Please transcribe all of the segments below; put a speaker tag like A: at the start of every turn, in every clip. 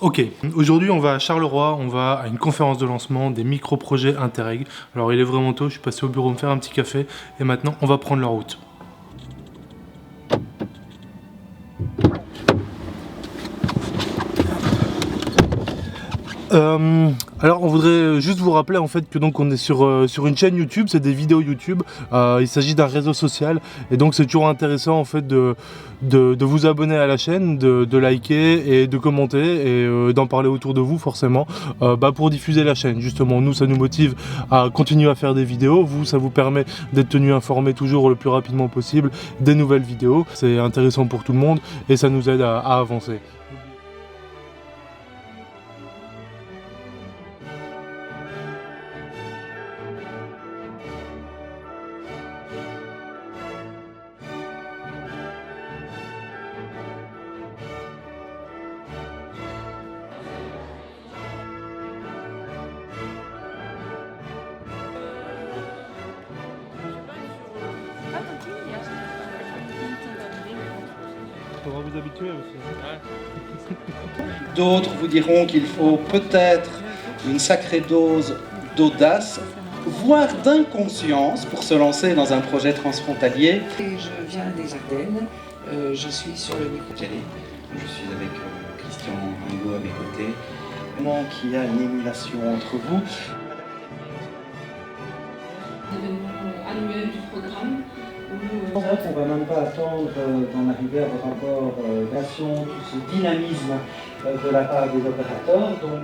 A: Ok, aujourd'hui on va à Charleroi, on va à une conférence de lancement des micro-projets Interreg. Alors il est vraiment tôt, je suis passé au bureau me faire un petit café et maintenant on va prendre la route. Alors on voudrait juste vous rappeler en fait que donc on est sur une chaîne YouTube, c'est des vidéos YouTube, il s'agit d'un réseau social et donc c'est toujours intéressant en fait de vous abonner à la chaîne, de liker et de commenter et d'en parler autour de vous forcément pour diffuser la chaîne. Justement nous ça nous motive à continuer à faire des vidéos, vous ça vous permet d'être tenu informé toujours le plus rapidement possible des nouvelles vidéos, c'est intéressant pour tout le monde et ça nous aide à avancer. Faudra vous habituer aussi.
B: D'autres vous diront qu'il faut peut-être une sacrée dose d'audace, voire d'inconscience pour se lancer dans un projet transfrontalier.
C: Et je viens des Ardennes, je suis sur le micro.
B: Je suis avec Christian Ringo à mes côtés. Comment qu'il y a une émulation entre vous.
D: L'événement annuel du programme.
E: C'est vrai qu'on ne va même pas attendre d'en arriver à votre rapport d'action, tout ce dynamisme de la part des opérateurs. Donc,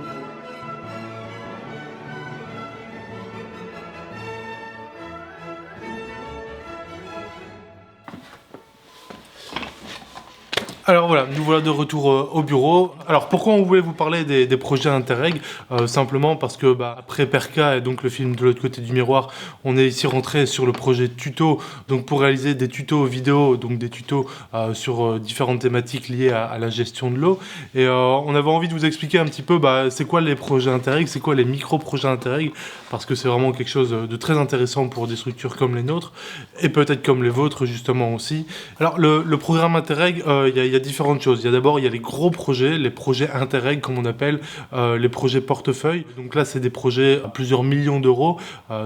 A: alors voilà, nous voilà de retour au bureau. Alors pourquoi on voulait vous parler des projets Interreg simplement parce que après Perca et donc le film de l'autre côté du miroir, on est ici rentré sur le projet tuto, donc pour réaliser des tutos vidéo, donc des tutos sur différentes thématiques liées à la gestion de l'eau. Et on avait envie de vous expliquer un petit peu c'est quoi les projets Interreg, c'est quoi les micro-projets Interreg, parce que c'est vraiment quelque chose de très intéressant pour des structures comme les nôtres, et peut-être comme les vôtres justement aussi. Alors le programme Interreg, il y a différentes choses. Il y a d'abord les gros projets, les projets Interreg comme on appelle, les projets portefeuille. Donc là c'est des projets à plusieurs millions d'euros.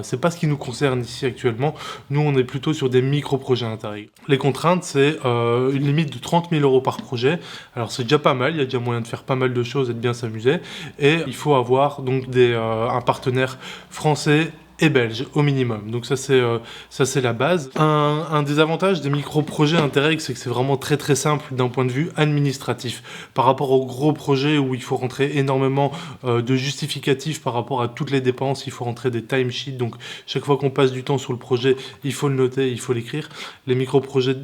A: C'est pas ce qui nous concerne ici actuellement. Nous on est plutôt sur des micro-projets Interreg. Les contraintes c'est une limite de 30 000 euros par projet. Alors c'est déjà pas mal, il y a déjà moyen de faire pas mal de choses et de bien s'amuser. Et il faut avoir donc un partenaire français et belge au minimum. Donc ça c'est la base. Un des avantages des micro-projets Interreg, c'est que c'est vraiment très très simple d'un point de vue administratif. Par rapport aux gros projets où il faut rentrer énormément de justificatifs par rapport à toutes les dépenses, il faut rentrer des timesheets, donc chaque fois qu'on passe du temps sur le projet, il faut le noter, il faut l'écrire. Les micro-projets,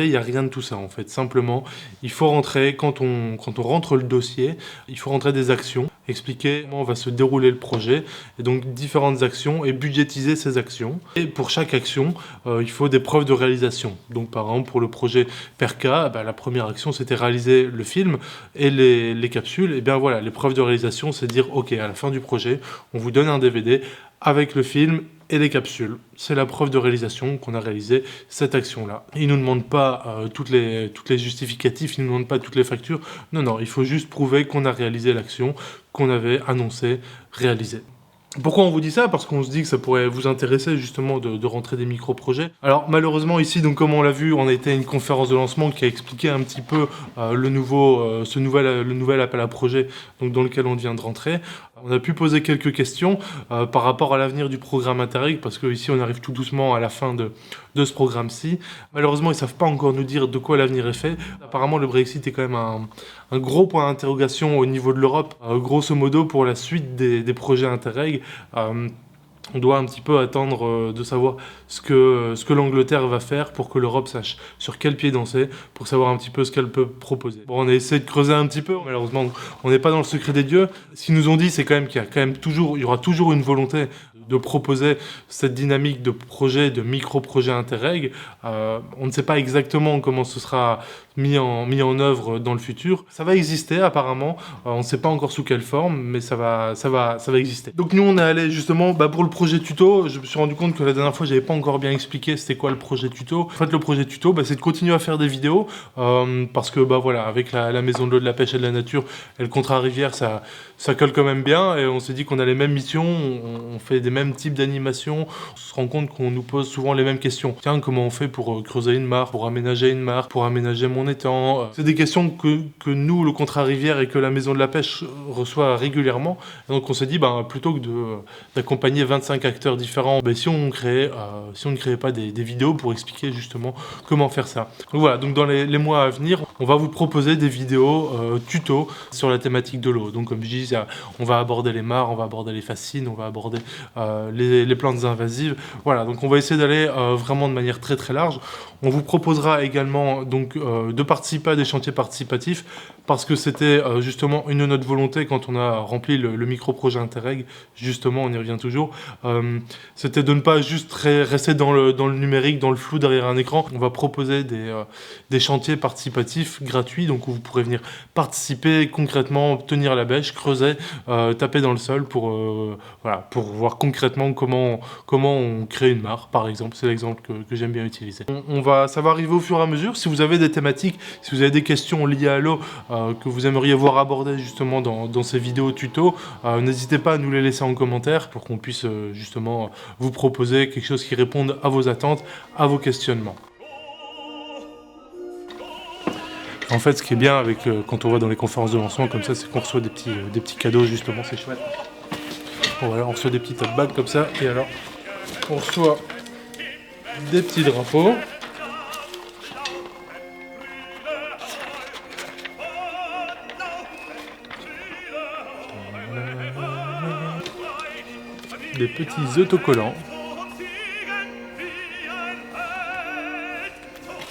A: il n'y a rien de tout ça en fait. Simplement, il faut rentrer, quand on rentre le dossier, il faut rentrer des actions, expliquer comment va se dérouler le projet, et donc différentes actions et budgétiser ces actions. Et pour chaque action, il faut des preuves de réalisation. Donc par exemple pour le projet Perca, la première action c'était réaliser le film et les capsules. Et bien voilà, les preuves de réalisation c'est dire ok, à la fin du projet, on vous donne un DVD avec le film et les capsules. C'est la preuve de réalisation qu'on a réalisé cette action-là. Ils ne nous demandent pas toutes les justificatifs, ils ne nous demandent pas toutes les factures. Non, il faut juste prouver qu'on a réalisé l'action qu'on avait annoncé réaliser. Pourquoi on vous dit ça? Parce qu'on se dit que ça pourrait vous intéresser justement de rentrer des micro-projets. Alors malheureusement ici, donc comme on l'a vu, on a été à une conférence de lancement qui a expliqué un petit peu le nouvel appel à projet donc, dans lequel on vient de rentrer. On a pu poser quelques questions par rapport à l'avenir du programme Interreg, parce que ici on arrive tout doucement à la fin de ce programme-ci. Malheureusement, ils ne savent pas encore nous dire de quoi l'avenir est fait. Apparemment, le Brexit est quand même un gros point d'interrogation au niveau de l'Europe. Grosso modo, pour la suite des projets Interreg, on doit un petit peu attendre de savoir ce que l'Angleterre va faire pour que l'Europe sache sur quel pied danser, pour savoir un petit peu ce qu'elle peut proposer. Bon, on a essayé de creuser un petit peu, malheureusement, on n'est pas dans le secret des dieux. Ce qu'ils nous ont dit, c'est quand même qu'il y aura toujours une volonté de proposer cette dynamique de projet, de micro-projet Interreg. On ne sait pas exactement comment ce sera mis en œuvre dans le futur. Ça va exister apparemment, on ne sait pas encore sous quelle forme, mais ça va exister. Donc nous on est allé justement pour le projet tuto. Je me suis rendu compte que la dernière fois j'avais pas encore bien expliqué c'était quoi le projet tuto. En fait le projet tuto c'est de continuer à faire des vidéos parce que voilà, avec la maison de l'eau, de la pêche et de la nature et le contrat rivière ça colle quand même bien, et on s'est dit qu'on a les mêmes missions, on fait des mêmes types d'animations, on se rend compte qu'on nous pose souvent les mêmes questions. Tiens, comment on fait pour creuser une mare, pour aménager une mare, pour aménager mon étang? C'est des questions que nous, le contrat rivière et que la maison de la pêche reçoit régulièrement. Et donc on s'est dit, plutôt que d'accompagner 25 acteurs différents, si on ne créait pas des vidéos pour expliquer justement comment faire ça. Donc voilà, donc dans les mois à venir, on va vous proposer des vidéos tuto sur la thématique de l'eau. Donc comme je dis, on va aborder les mares, on va aborder les fascines, on va aborder les plantes invasives. Voilà, donc on va essayer d'aller vraiment de manière très très large. On vous proposera également donc de participer à des chantiers participatifs, parce que c'était justement une de notre volonté quand on a rempli le micro-projet Interreg, justement, on y revient toujours, c'était de ne pas juste rester dans le numérique, dans le flou derrière un écran. On va proposer des chantiers participatifs gratuits, donc où vous pourrez venir participer concrètement, tenir la bêche, creuser, taper dans le sol pour voir concrètement comment on crée une mare, par exemple. C'est l'exemple que j'aime bien utiliser. Ça va arriver au fur et à mesure. Si vous avez des thématiques, si vous avez des questions liées à l'eau que vous aimeriez voir abordées justement dans ces vidéos tuto, n'hésitez pas à nous les laisser en commentaire pour qu'on puisse justement vous proposer quelque chose qui réponde à vos attentes, à vos questionnements. En fait, ce qui est bien avec quand on va dans les conférences de lancement comme ça, c'est qu'on reçoit des petits cadeaux, justement, c'est chouette. Bon, voilà, on reçoit des petites bagues comme ça, et alors on reçoit des petits drapeaux. Des petits autocollants.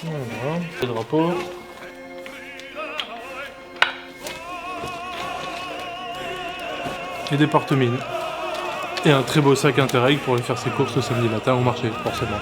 A: Voilà, le drapeau. Et des porte-mines. Et un très beau sac Interreg pour aller faire ses courses le samedi matin au marché, forcément.